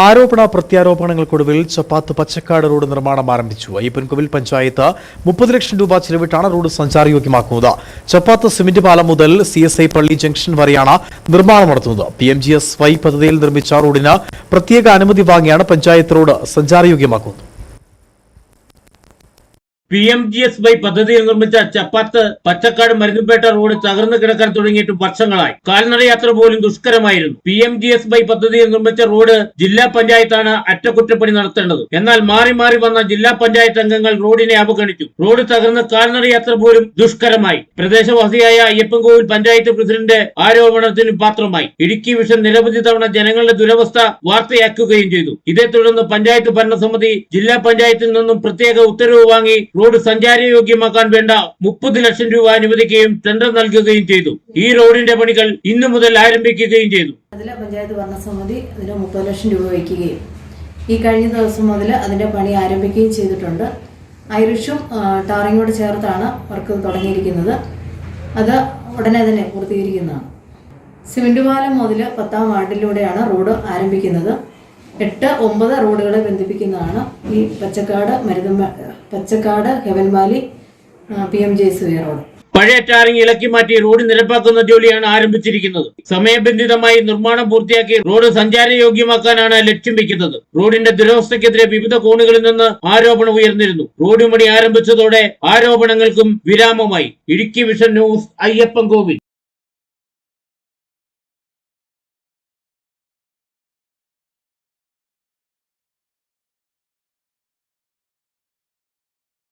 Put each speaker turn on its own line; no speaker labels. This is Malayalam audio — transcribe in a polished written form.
ആരോപണ പ്രത്യാരോപണങ്ങൾക്കൊടുവിൽ ചപ്പാത്ത് പച്ചക്കാട് റോഡ് നിർമ്മാണം ആരംഭിച്ചു. അയ്യപ്പൻകോവിൽ പഞ്ചായത്ത് 30 ലക്ഷം രൂപ ചെലവിട്ടാണ് റോഡ് സഞ്ചാരയോഗ്യമാക്കുന്നത്. ചപ്പാത്ത് സിമന്റ് പാലം മുതൽ CSI പള്ളി ജംഗ്ഷൻ വരെയാണ് നിർമ്മാണം നടത്തുന്നത്. PMGSY പദ്ധതിയിൽ നിർമ്മിച്ച റോഡിന് പ്രത്യേക അനുമതി വാങ്ങിയാണ് പഞ്ചായത്ത് റോഡ് സഞ്ചാരയോഗ്യമാക്കുന്നത്.
PMGSY പദ്ധതിയിൽ നിർമ്മിച്ച ചപ്പാത്ത് പച്ചക്കാട് മരുന്നുപേട്ട റോഡ് തകർന്നു കിടക്കാൻ തുടങ്ങിയിട്ട് വർഷങ്ങളായി. കാൽനട യാത്ര പോലും ദുഷ്കരമായിരുന്നു. PMGSY പദ്ധതിയിൽ നിർമ്മിച്ച റോഡ് ജില്ലാ പഞ്ചായത്താണ് അറ്റകുറ്റപ്പണി നടത്തേണ്ടത്. എന്നാൽ മാറി മാറി വന്ന ജില്ലാ പഞ്ചായത്ത് അംഗങ്ങൾ റോഡിനെ അവഗണിച്ചു. റോഡ് തകർന്ന് കാൽനട യാത്ര പോലും ദുഷ്കരമായി. പ്രദേശവാസിയായ അയ്യപ്പൻകോവിൽ പഞ്ചായത്ത് പ്രസിഡന്റ് ആരോപണത്തിന് പാത്രമായി. ഇടുക്കി വിഷൻ നിരവധി തവണ ജനങ്ങളുടെ ദുരവസ്ഥ വാർത്തയാക്കുകയും ചെയ്തു. ഇതേ തുടർന്ന് പഞ്ചായത്ത് ഭരണസമിതി ജില്ലാ പഞ്ചായത്തിൽ നിന്നും പ്രത്യേക ഉത്തരവ് വാങ്ങി റോഡ് സഞ്ചാരയോഗ്യമാക്കാൻ വേണ്ട 30 ലക്ഷം രൂപ അനുവദിക്കുകയും ടെൻഡർ നൽകുകയും ചെയ്തു. ഈ റോഡിന്റെ പണികൾ ഇന്നു മുതൽ ആരംഭിക്കുകയും ചെയ്തു.
അതിലെ പഞ്ചായത്ത് ഭരണസമിതി അതിന് 30 ലക്ഷം രൂപ വയ്ക്കുകയും ഈ കഴിഞ്ഞ ദിവസം മുതൽ അതിന്റെ പണി ആരംഭിക്കുകയും ചെയ്തിട്ടുണ്ട്. ഐറിഷും ടാറിങ്ങോട് ചേർത്താണ് വർക്ക് തുടങ്ങിയിരിക്കുന്നത്. അത് ഉടനെ തന്നെ പൂർത്തീകരിക്കുന്നതാണ്. സിമന്റ് പാലം മുതൽ 10ാം വാർഡിലൂടെയാണ് റോഡ് ആരംഭിക്കുന്നത്. 8, 9 റോഡുകളെ ബന്ധിപ്പിക്കുന്നതാണ് ഈ പച്ചക്കാട് ഹെവൻവാലി PMGSY റോഡ്.
പഴയ ടാറിംഗ് ഇളക്കി മാറ്റി റോഡ് നിരപ്പാക്കുന്ന ജോലിയാണ് ആരംഭിച്ചിരിക്കുന്നത്. സമയബന്ധിതമായി നിർമ്മാണം പൂർത്തിയാക്കി റോഡ് സഞ്ചാരയോഗ്യമാക്കാനാണ് ലക്ഷ്യം വെക്കുന്നത്. റോഡിന്റെ ദുരവസ്ഥയ്ക്കെതിരെ വിവിധ കോണുകളിൽ നിന്ന് ആരോപണം ഉയർന്നിരുന്നു. റോഡ് പണി ആരംഭിച്ചതോടെ ആരോപണങ്ങൾക്കും വിരാമമായി. Idukki vision news, Ayyappancoil.